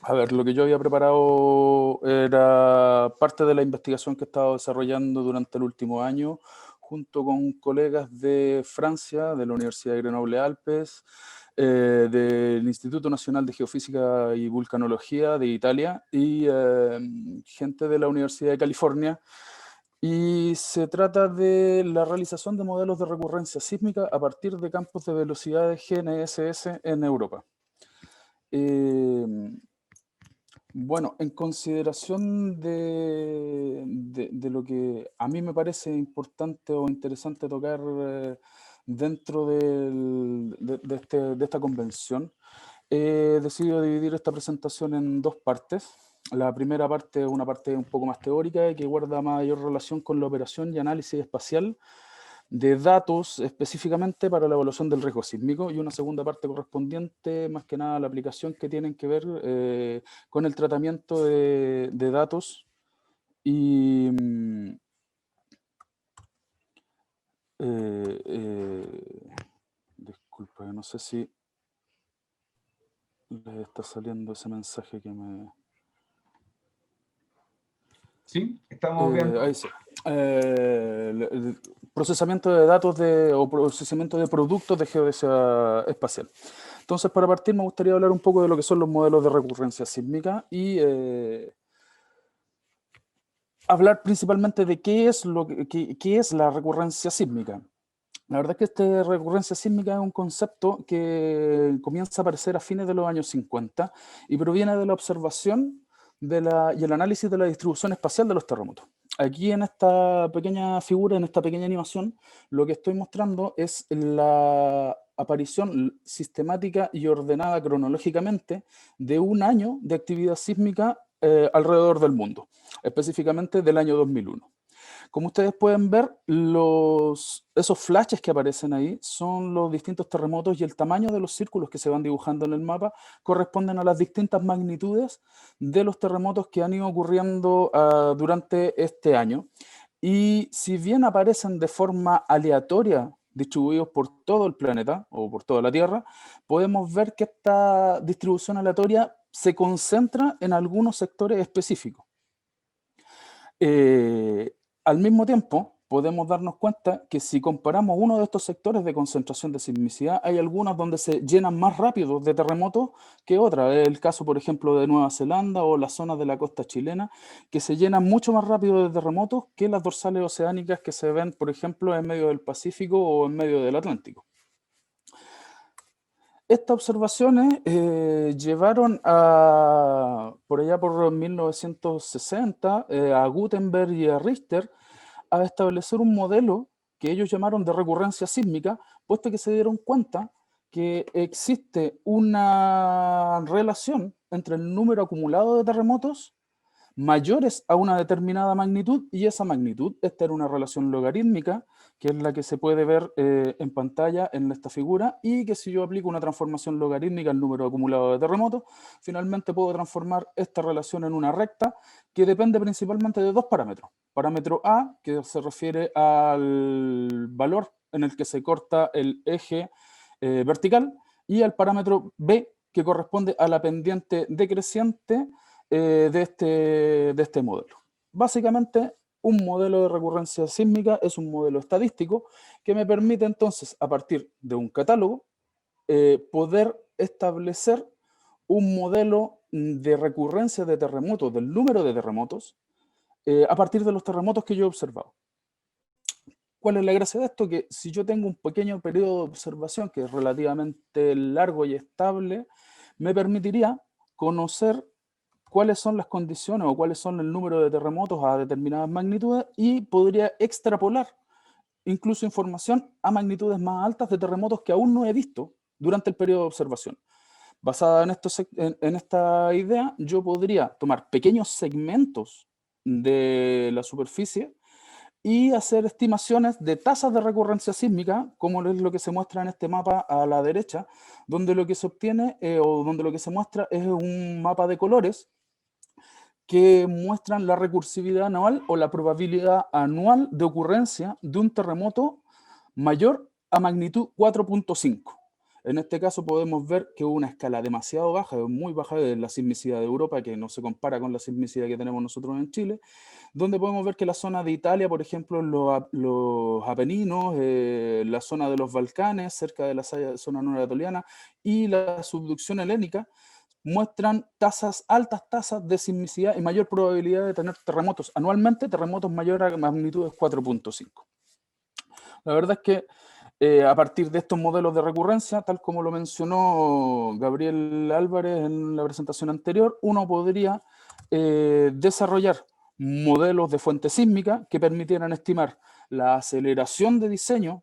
A ver, lo que yo había preparado era parte de la investigación que he estado desarrollando durante el último año, junto con colegas de Francia, de la Universidad de Grenoble-Alpes, del Instituto Nacional de Geofísica y Vulcanología de Italia y gente de la Universidad de California. Y se trata de la realización de modelos de recurrencia sísmica a partir de campos de velocidades GNSS en Europa. Eh, bueno, en consideración de lo que a mí me parece importante o interesante tocar dentro de esta convención, he decidido dividir esta presentación en dos partes. La primera parte es una parte un poco más teórica y que guarda mayor relación con la operación y análisis espacial de datos específicamente para la evaluación del riesgo sísmico, y una segunda parte correspondiente más que nada a la aplicación que tienen que ver con el tratamiento de datos y disculpa, no sé si les está saliendo ese mensaje que me... Sí, estamos viendo. ahí sí. Procesamiento de datos o procesamiento de productos de geodesia espacial. Entonces, para partir, me gustaría hablar un poco de lo que son los modelos de recurrencia sísmica y hablar principalmente de qué es la recurrencia sísmica. La verdad es que esta recurrencia sísmica es un concepto que comienza a aparecer a fines de los años 50 y proviene de la observación y el análisis de la distribución espacial de los terremotos. Aquí en esta pequeña figura, en esta pequeña animación, lo que estoy mostrando es la aparición sistemática y ordenada cronológicamente de un año de actividad sísmica alrededor del mundo, específicamente del año 2001. Como ustedes pueden ver, esos flashes que aparecen ahí son los distintos terremotos, y el tamaño de los círculos que se van dibujando en el mapa corresponden a las distintas magnitudes de los terremotos que han ido ocurriendo durante este año. Y si bien aparecen de forma aleatoria, distribuidos por todo el planeta o por toda la Tierra, podemos ver que esta distribución aleatoria se concentra en algunos sectores específicos. Al mismo tiempo, podemos darnos cuenta que si comparamos uno de estos sectores de concentración de sismicidad, hay algunos donde se llenan más rápido de terremotos que otras. Es el caso, por ejemplo, de Nueva Zelanda o las zonas de la costa chilena, que se llenan mucho más rápido de terremotos que las dorsales oceánicas que se ven, por ejemplo, en medio del Pacífico o en medio del Atlántico. Estas observaciones llevaron por allá por 1960 a Gutenberg y a Richter a establecer un modelo que ellos llamaron de recurrencia sísmica, puesto que se dieron cuenta que existe una relación entre el número acumulado de terremotos mayores a una determinada magnitud, y esa magnitud, esta era una relación logarítmica, que es la que se puede ver en pantalla en esta figura, y que si yo aplico una transformación logarítmica al número acumulado de terremotos, finalmente puedo transformar esta relación en una recta que depende principalmente de dos parámetros. Parámetro A, que se refiere al valor en el que se corta el eje vertical, y al parámetro B, que corresponde a la pendiente decreciente de este modelo. Básicamente, un modelo de recurrencia sísmica es un modelo estadístico que me permite entonces, a partir de un catálogo, poder establecer un modelo de recurrencia de terremotos, del número de terremotos, a partir de los terremotos que yo he observado. ¿Cuál es la gracia de esto? Que si yo tengo un pequeño periodo de observación que es relativamente largo y estable, me permitiría conocer cuáles son las condiciones o cuáles son el número de terremotos a determinadas magnitudes, y podría extrapolar incluso información a magnitudes más altas de terremotos que aún no he visto durante el periodo de observación. Basada en esta idea, yo podría tomar pequeños segmentos de la superficie y hacer estimaciones de tasas de recurrencia sísmica, como es lo que se muestra en este mapa a la derecha, donde lo que se obtiene o donde lo que se muestra es un mapa de colores que muestran la recursividad anual o la probabilidad anual de ocurrencia de un terremoto mayor a magnitud 4.5. En este caso podemos ver que hubo una escala demasiado baja, muy baja de la sismicidad de Europa, que no se compara con la sismicidad que tenemos nosotros en Chile, donde podemos ver que la zona de Italia, por ejemplo, los Apeninos, la zona de los Balcanes, cerca de la zona noratoliana, y la subducción helénica, muestran altas tasas de sismicidad y mayor probabilidad de tener terremotos anualmente, terremotos mayores a magnitudes 4.5. La verdad es que a partir de estos modelos de recurrencia, tal como lo mencionó Gabriel Álvarez en la presentación anterior, uno podría desarrollar modelos de fuente sísmica que permitieran estimar la aceleración de diseño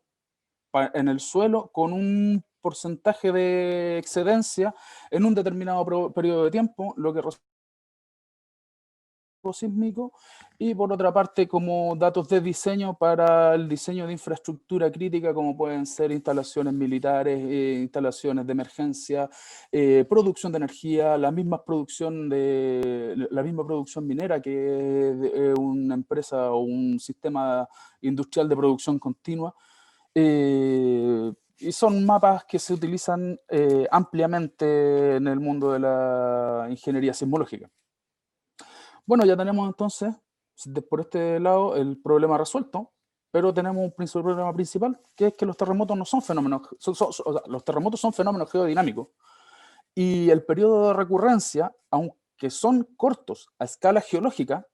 en el suelo con un porcentaje de excedencia en un determinado periodo de tiempo, lo que sísmico, y por otra parte como datos de diseño para el diseño de infraestructura crítica, como pueden ser instalaciones militares, instalaciones de emergencia, producción de energía, la misma producción minera, que es una empresa o un sistema industrial de producción continua. Y son mapas que se utilizan ampliamente en el mundo de la ingeniería sismológica. Bueno, ya tenemos entonces, por este lado, el problema resuelto, pero tenemos un problema principal, que es que los terremotos no son fenómenos, o sea, los terremotos son fenómenos geodinámicos, y el periodo de recurrencia, aunque son cortos a escala geológica,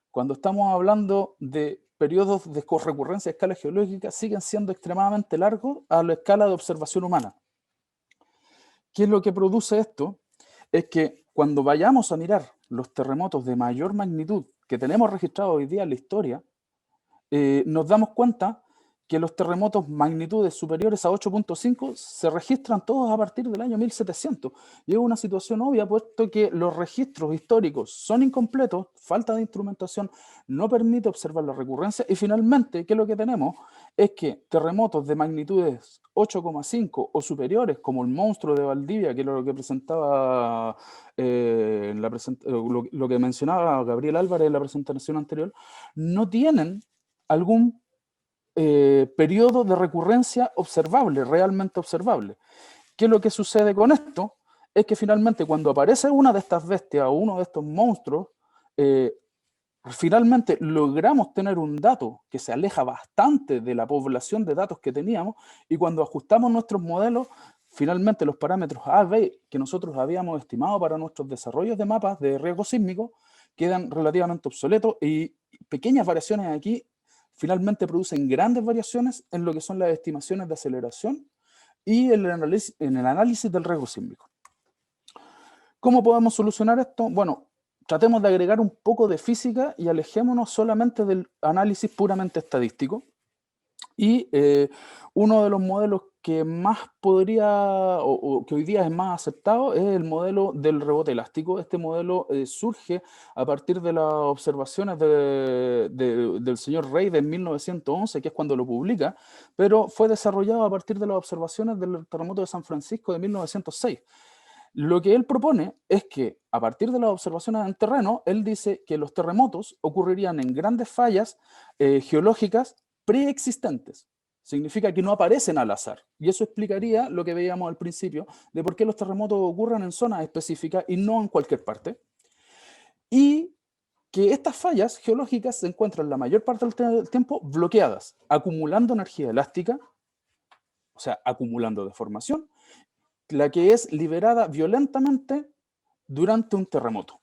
cuando estamos hablando de periodos de recurrencia a escala geológica, siguen siendo extremadamente largos a la escala de observación humana. ¿Qué es lo que produce esto? Es que cuando vayamos a mirar los terremotos de mayor magnitud que tenemos registrados hoy día en la historia, nos damos cuenta que los terremotos magnitudes superiores a 8.5 se registran todos a partir del año 1700. Y es una situación obvia, puesto que los registros históricos son incompletos, falta de instrumentación, no permite observar la recurrencia, y finalmente, ¿qué es lo que tenemos? Es que terremotos de magnitudes 8,5 o superiores, como el monstruo de Valdivia, que es lo que presentaba, lo que mencionaba Gabriel Álvarez en la presentación anterior, no tienen algún periodo de recurrencia observable, realmente observable. ¿Qué es lo que sucede con esto? Es que finalmente cuando aparece una de estas bestias o uno de estos monstruos, finalmente logramos tener un dato que se aleja bastante de la población de datos que teníamos, y cuando ajustamos nuestros modelos, finalmente los parámetros A, B que nosotros habíamos estimado para nuestros desarrollos de mapas de riesgo sísmico quedan relativamente obsoletos, y pequeñas variaciones aquí finalmente producen grandes variaciones en lo que son las estimaciones de aceleración y en el análisis del riesgo sísmico. ¿Cómo podemos solucionar esto? Bueno, tratemos de agregar un poco de física y alejémonos solamente del análisis puramente estadístico. Y uno de los modelos que más o que hoy día es más aceptado es el modelo del rebote elástico. Este modelo surge a partir de las observaciones del señor Reid en 1911, que es cuando lo publica, pero fue desarrollado a partir de las observaciones del terremoto de San Francisco de 1906. Lo que él propone es que, a partir de las observaciones en terreno, él dice que los terremotos ocurrirían en grandes fallas geológicas preexistentes. Significa que no aparecen al azar. Y eso explicaría lo que veíamos al principio de por qué los terremotos ocurren en zonas específicas y no en cualquier parte. Y que estas fallas geológicas se encuentran la mayor parte del tiempo bloqueadas, acumulando energía elástica, o sea, acumulando deformación, la que es liberada violentamente durante un terremoto.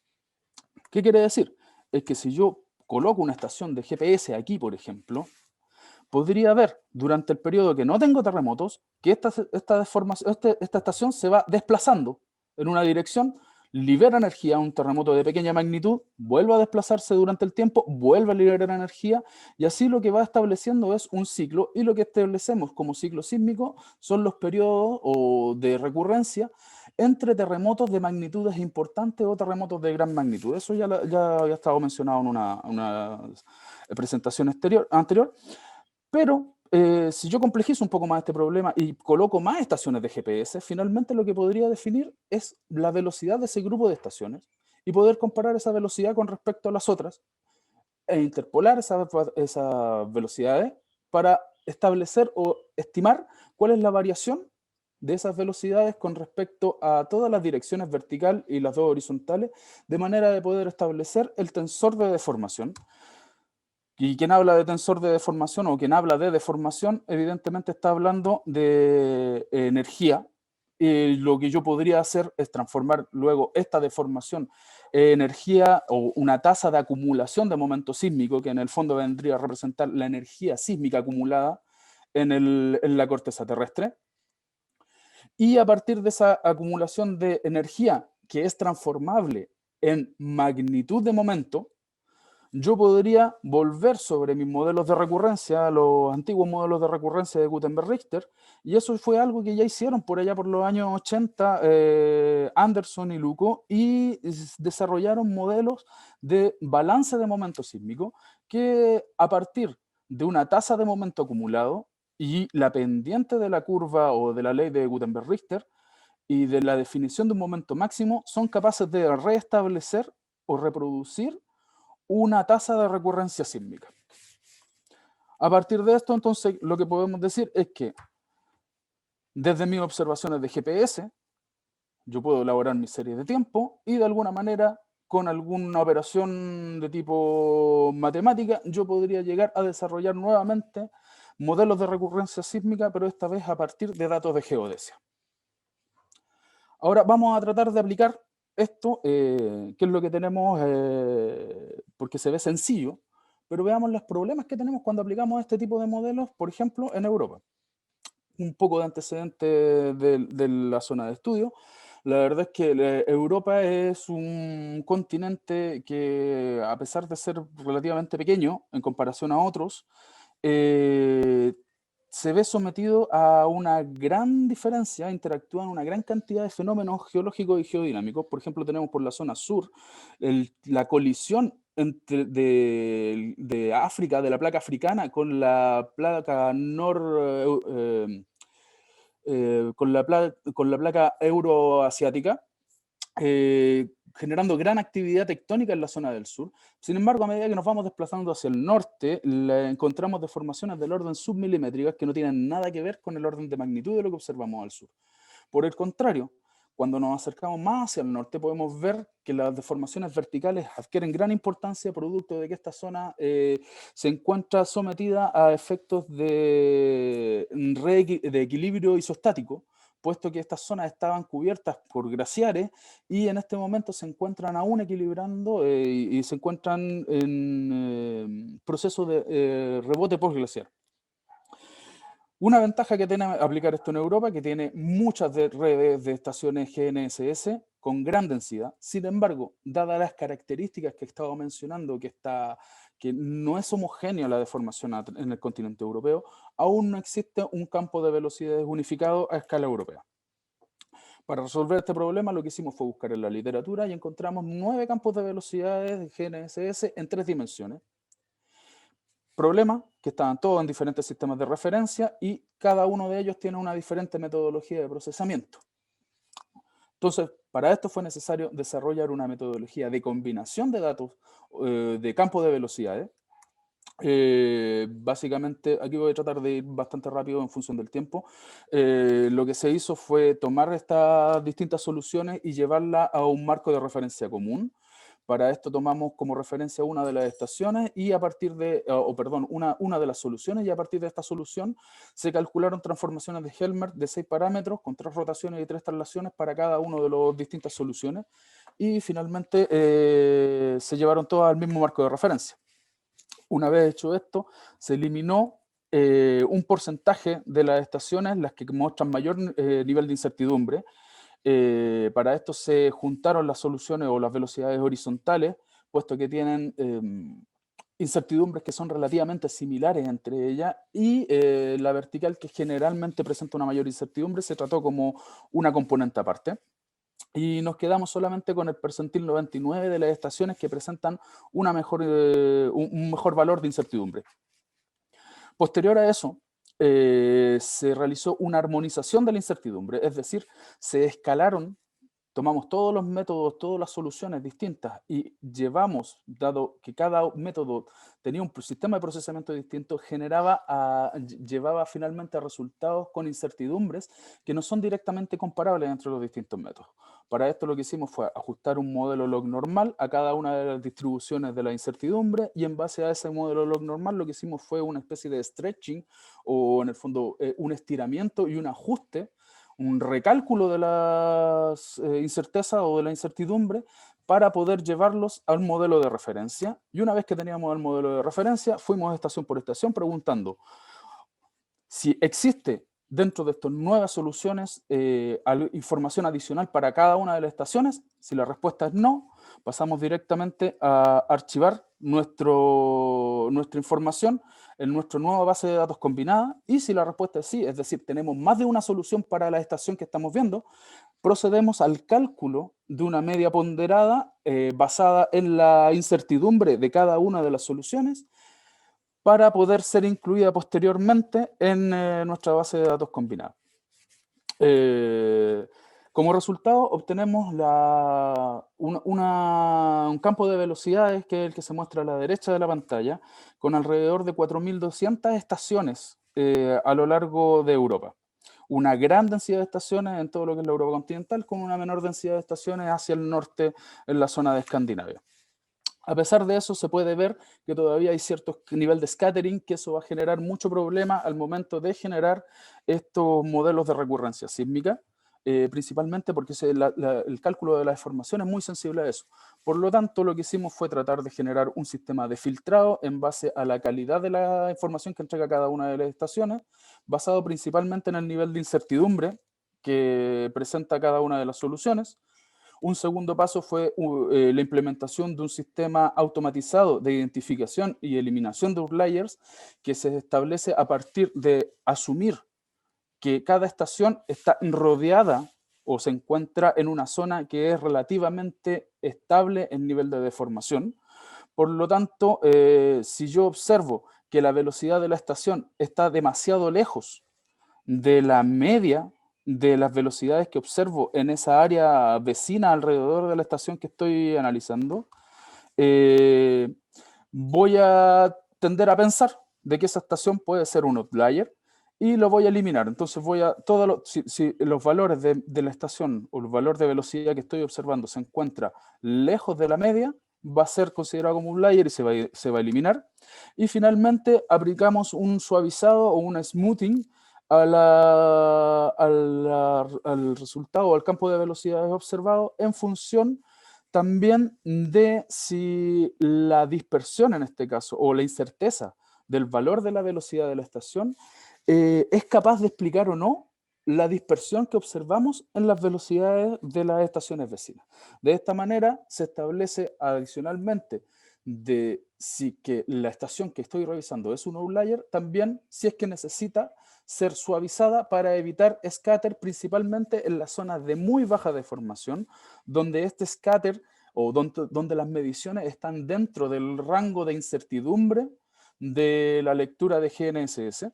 ¿Qué quiere decir? Es que si yo coloco una estación de GPS aquí, por ejemplo, podría ver durante el periodo que no tengo terremotos que esta estación se va desplazando en una dirección, libera energía a un terremoto de pequeña magnitud, vuelve a desplazarse durante el tiempo, vuelve a liberar energía, y así lo que va estableciendo es un ciclo, y lo que establecemos como ciclo sísmico son los periodos de recurrencia entre terremotos de magnitudes importantes o terremotos de gran magnitud. Eso ya había estado mencionado en una presentación anterior. Pero si yo complejizo un poco más este problema y coloco más estaciones de GPS, finalmente lo que podría definir es la velocidad de ese grupo de estaciones y poder comparar esa velocidad con respecto a las otras e interpolar esas velocidades para establecer o estimar cuál es la variación de esas velocidades con respecto a todas las direcciones vertical y las dos horizontales, de manera de poder establecer el tensor de deformación. Y quien habla de tensor de deformación o quien habla de deformación, evidentemente está hablando de energía. Y lo que yo podría hacer es transformar luego esta deformación en energía o una tasa de acumulación de momento sísmico, que en el fondo vendría a representar la energía sísmica acumulada en la corteza terrestre. Y a partir de esa acumulación de energía que es transformable en magnitud de momento, yo podría volver sobre mis modelos de recurrencia, los antiguos modelos de recurrencia de Gutenberg-Richter, y eso fue algo que ya hicieron por allá por los años 80 Anderson y Luco, y desarrollaron modelos de balance de momento sísmico que a partir de una tasa de momento acumulado y la pendiente de la curva o de la ley de Gutenberg-Richter y de la definición de un momento máximo son capaces de restablecer o reproducir una tasa de recurrencia sísmica. A partir de esto, entonces, lo que podemos decir es que desde mis observaciones de GPS, yo puedo elaborar mi serie de tiempo y de alguna manera, con alguna operación de tipo matemática, yo podría llegar a desarrollar nuevamente modelos de recurrencia sísmica, pero esta vez a partir de datos de geodesia. Ahora vamos a tratar de aplicar esto, que es lo que tenemos, porque se ve sencillo, pero veamos los problemas que tenemos cuando aplicamos este tipo de modelos, por ejemplo, en Europa. Un poco de antecedente de la zona de estudio. La verdad es que Europa es un continente que, a pesar de ser relativamente pequeño en comparación a otros, se ve sometido a una gran diferencia, interactúan una gran cantidad de fenómenos geológicos y geodinámicos. Por ejemplo, tenemos por la zona sur la colisión de África, de la placa africana, con la placa con la placa euroasiática, generando gran actividad tectónica en la zona del sur. Sin embargo, a medida que nos vamos desplazando hacia el norte, encontramos deformaciones del orden submilimétricas que no tienen nada que ver con el orden de magnitud de lo que observamos al sur. Por el contrario, cuando nos acercamos más hacia el norte, podemos ver que las deformaciones verticales adquieren gran importancia producto de que esta zona se encuentra sometida a efectos de equilibrio isostático, puesto que estas zonas estaban cubiertas por glaciares y en este momento se encuentran aún equilibrando y se encuentran en proceso de rebote postglaciar. Una ventaja que tiene aplicar esto en Europa, que tiene muchas redes de estaciones GNSS con gran densidad. Sin embargo, dadas las características que he estado mencionando, que no es homogénea la deformación en el continente europeo, aún no existe un campo de velocidades unificado a escala europea. Para resolver este problema, lo que hicimos fue buscar en la literatura y encontramos 9 campos de velocidades de GNSS en 3 dimensiones. Problema que estaban todos en diferentes sistemas de referencia y cada uno de ellos tiene una diferente metodología de procesamiento. Entonces, para esto fue necesario desarrollar una metodología de combinación de datos de campos de velocidades. Básicamente, aquí voy a tratar de ir bastante rápido en función del tiempo. Lo que se hizo fue tomar estas distintas soluciones y llevarlas a un marco de referencia común. Para esto tomamos como referencia una de las estaciones y a partir de, una de las soluciones, y a partir de esta solución se calcularon transformaciones de Helmert de 6 parámetros con 3 rotaciones y 3 traslaciones para cada una de las distintas soluciones y finalmente se llevaron todas al mismo marco de referencia. Una vez hecho esto, se eliminó un porcentaje de las estaciones, las que muestran mayor nivel de incertidumbre. Para esto se juntaron las soluciones o las velocidades horizontales, puesto que tienen incertidumbres que son relativamente similares entre ellas, y la vertical, que generalmente presenta una mayor incertidumbre, se trató como una componente aparte. Y nos quedamos solamente con el percentil 99 de las estaciones que presentan un mejor valor de incertidumbre. Posterior a eso, se realizó una armonización de la incertidumbre, es decir, se escalaron tomamos todos los métodos, todas las soluciones distintas y llevamos, dado que cada método tenía un sistema de procesamiento distinto, llevaba finalmente a resultados con incertidumbres que no son directamente comparables entre los distintos métodos. Para esto lo que hicimos fue ajustar un modelo log normal a cada una de las distribuciones de la incertidumbre, y en base a ese modelo log normal lo que hicimos fue una especie de stretching, o en el fondo un estiramiento y un ajuste, un recálculo de las incertezas o de la incertidumbre, para poder llevarlos al modelo de referencia. Y una vez que teníamos el modelo de referencia, fuimos estación por estación preguntando si existe dentro de estas nuevas soluciones información adicional para cada una de las estaciones. Si la respuesta es no, pasamos directamente a archivar nuestra información en nuestra nueva base de datos combinada. Y si la respuesta es sí, es decir, tenemos más de una solución para la estación que estamos viendo, procedemos al cálculo de una media ponderada basada en la incertidumbre de cada una de las soluciones, para poder ser incluida posteriormente en nuestra base de datos combinada. Como resultado obtenemos un campo de velocidades, que es el que se muestra a la derecha de la pantalla, con alrededor de 4.200 estaciones a lo largo de Europa. Una gran densidad de estaciones en todo lo que es la Europa continental, con una menor densidad de estaciones hacia el norte, en la zona de Escandinavia. A pesar de eso, se puede ver que todavía hay cierto nivel de scattering, que eso va a generar mucho problema al momento de generar estos modelos de recurrencia sísmica, principalmente porque el cálculo de la deformación es muy sensible a eso. Por lo tanto, lo que hicimos fue tratar de generar un sistema de filtrado en base a la calidad de la información que entrega cada una de las estaciones, basado principalmente en el nivel de incertidumbre que presenta cada una de las soluciones. Un segundo paso fue la implementación de un sistema automatizado de identificación y eliminación de outliers, que se establece a partir de asumir que cada estación está rodeada o se encuentra en una zona que es relativamente estable en nivel de deformación. Por lo tanto, si yo observo que la velocidad de la estación está demasiado lejos de la media de las velocidades que observo en esa área vecina alrededor de la estación que estoy analizando, voy a tender a pensar de que esa estación puede ser un outlier y lo voy a eliminar. Entonces si los valores de la estación o el valor de velocidad que estoy observando se encuentra lejos de la media, va a ser considerado como un outlier y se va a eliminar. Y finalmente aplicamos un suavizado o un smoothing al resultado o al campo de velocidades observado, en función también de si la dispersión, en este caso, o la incerteza del valor de la velocidad de la estación, es capaz de explicar o no la dispersión que observamos en las velocidades de las estaciones vecinas. De esta manera se establece adicionalmente de si que la estación que estoy revisando es un outlier, también si es que necesita ser suavizada para evitar scatter, principalmente en las zonas de muy baja deformación, donde este scatter o donde las mediciones están dentro del rango de incertidumbre de la lectura de GNSS,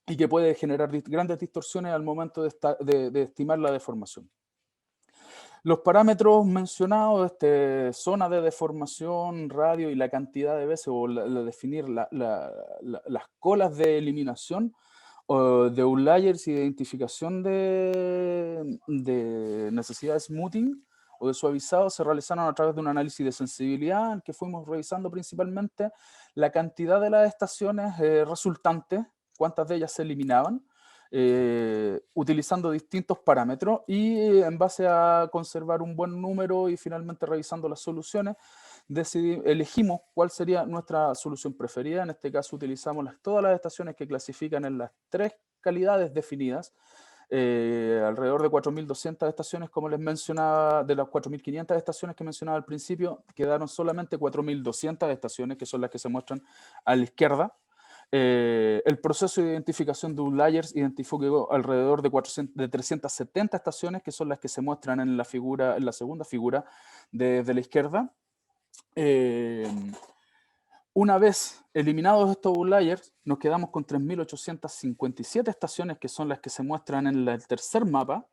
y que puede generar grandes distorsiones al momento de estimar la deformación. Los parámetros mencionados, zona de deformación, radio y la cantidad de veces, o definir las colas de eliminación de outliers y de identificación de necesidad de smoothing o de suavizado, se realizaron a través de un análisis de sensibilidad, en el que fuimos revisando principalmente la cantidad de las estaciones resultantes, cuántas de ellas se eliminaban, utilizando distintos parámetros, y en base a conservar un buen número y finalmente revisando las soluciones, elegimos cuál sería nuestra solución preferida. En este caso utilizamos todas las estaciones que clasifican en las 3 calidades definidas, alrededor de 4.200 estaciones, como les mencionaba. De las 4.500 estaciones que mencionaba al principio, quedaron solamente 4.200 estaciones, que son las que se muestran a la izquierda. El proceso de identificación de outliers identificó alrededor de 370 estaciones, que son las que se muestran en la segunda figura de la izquierda. Una vez eliminados estos outliers, nos quedamos con 3.857 estaciones, que son las que se muestran en el tercer mapa,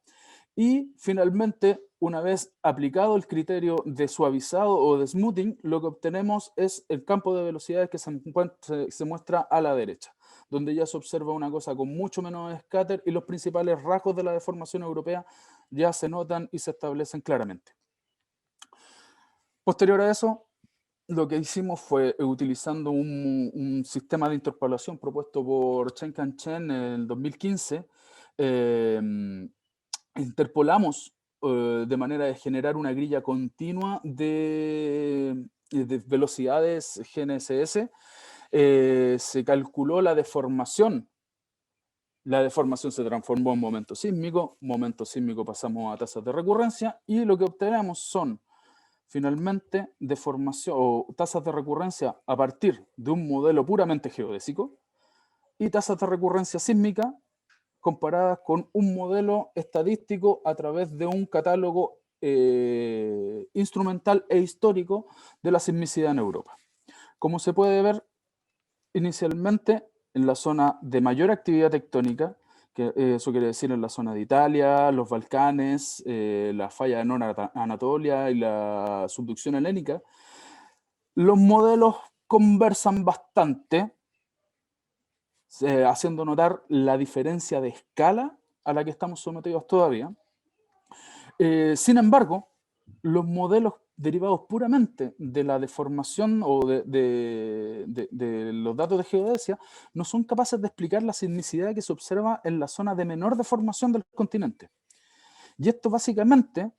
Y finalmente, una vez aplicado el criterio de suavizado o de smoothing, lo que obtenemos es el campo de velocidades que se muestra a la derecha, donde ya se observa una cosa con mucho menos scatter y los principales rasgos de la deformación europea ya se notan y se establecen claramente. Posterior a eso, lo que hicimos fue, utilizando un sistema de interpolación propuesto por Chen Kanchen en el 2015, interpolamos de manera de generar una grilla continua de velocidades GNSS. Se calculó la deformación. La deformación se transformó en momento sísmico pasamos a tasas de recurrencia, y lo que obtenemos son finalmente deformación o tasas de recurrencia a partir de un modelo puramente geodésico y tasas de recurrencia sísmica comparadas con un modelo estadístico a través de un catálogo instrumental e histórico de la sismicidad en Europa. Como se puede ver, inicialmente en la zona de mayor actividad tectónica, que eso quiere decir en la zona de Italia, los Balcanes, la falla de Norte Anatolia y la subducción helénica, los modelos conversan bastante, haciendo notar la diferencia de escala a la que estamos sometidos todavía. Sin embargo, los modelos derivados puramente de la deformación o de los datos de geodesia no son capaces de explicar la sismicidad que se observa en la zona de menor deformación del continente. Y esto básicamente,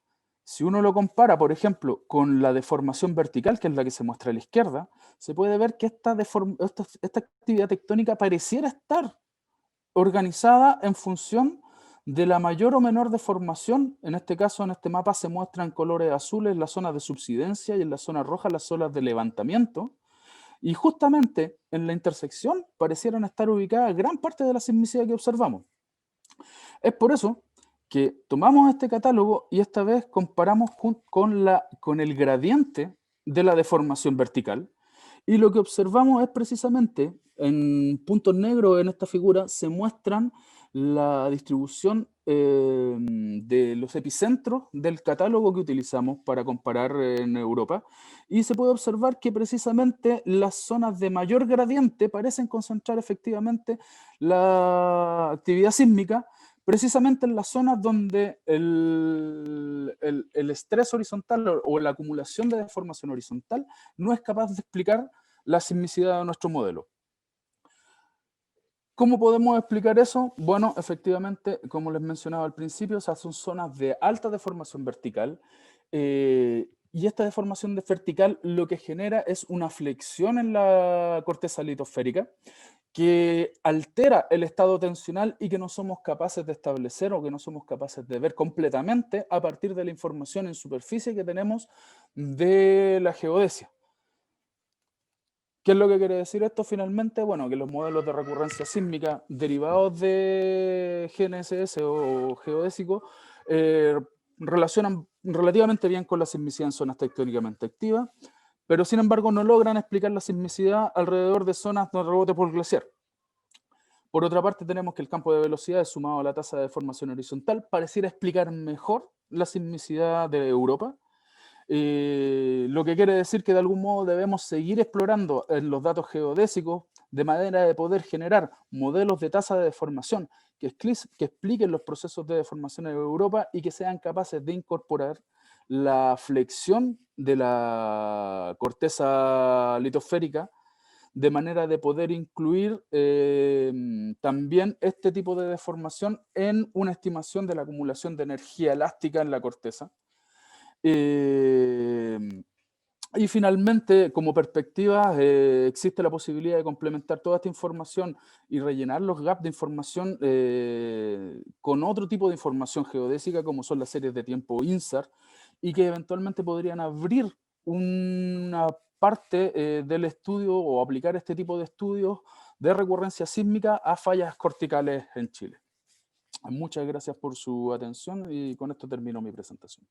si uno lo compara, por ejemplo, con la deformación vertical, que es la que se muestra a la izquierda, se puede ver que esta actividad tectónica pareciera estar organizada en función de la mayor o menor deformación. En este caso, en este mapa se muestran colores azules las zonas de subsidencia y en la zona roja las zonas de levantamiento. Y justamente en la intersección parecieran estar ubicadas gran parte de la sismicidad que observamos. Es por eso que tomamos este catálogo y esta vez comparamos con el gradiente de la deformación vertical, y lo que observamos es precisamente, en puntos negros en esta figura, se muestran la distribución de los epicentros del catálogo que utilizamos para comparar en Europa, y se puede observar que precisamente las zonas de mayor gradiente parecen concentrar efectivamente la actividad sísmica, precisamente en las zonas donde el estrés horizontal o la acumulación de deformación horizontal no es capaz de explicar la sismicidad de nuestro modelo. ¿Cómo podemos explicar eso? Bueno, efectivamente, como les mencionaba al principio, esas son zonas de alta deformación vertical, y esta deformación vertical lo que genera es una flexión en la corteza litosférica que altera el estado tensional y que no somos capaces de establecer o que no somos capaces de ver completamente a partir de la información en superficie que tenemos de la geodesia. ¿Qué es lo que quiere decir esto finalmente? Bueno, que los modelos de recurrencia sísmica derivados de GNSS o geodésico relacionan relativamente bien con la sismicidad en zonas tectónicamente activas, pero sin embargo no logran explicar la sismicidad alrededor de zonas de rebote por glaciar. Por otra parte, tenemos que el campo de velocidades sumado a la tasa de deformación horizontal pareciera explicar mejor la sismicidad de Europa, lo que quiere decir que de algún modo debemos seguir explorando en los datos geodésicos de manera de poder generar modelos de tasa de deformación que expliquen los procesos de deformación en Europa y que sean capaces de incorporar la flexión de la corteza litosférica de manera de poder incluir también este tipo de deformación en una estimación de la acumulación de energía elástica en la corteza. Y finalmente, como perspectiva, existe la posibilidad de complementar toda esta información y rellenar los gaps de información con otro tipo de información geodésica, como son las series de tiempo INSAR, y que eventualmente podrían abrir una parte del estudio o aplicar este tipo de estudios de recurrencia sísmica a fallas corticales en Chile. Muchas gracias por su atención y con esto termino mi presentación.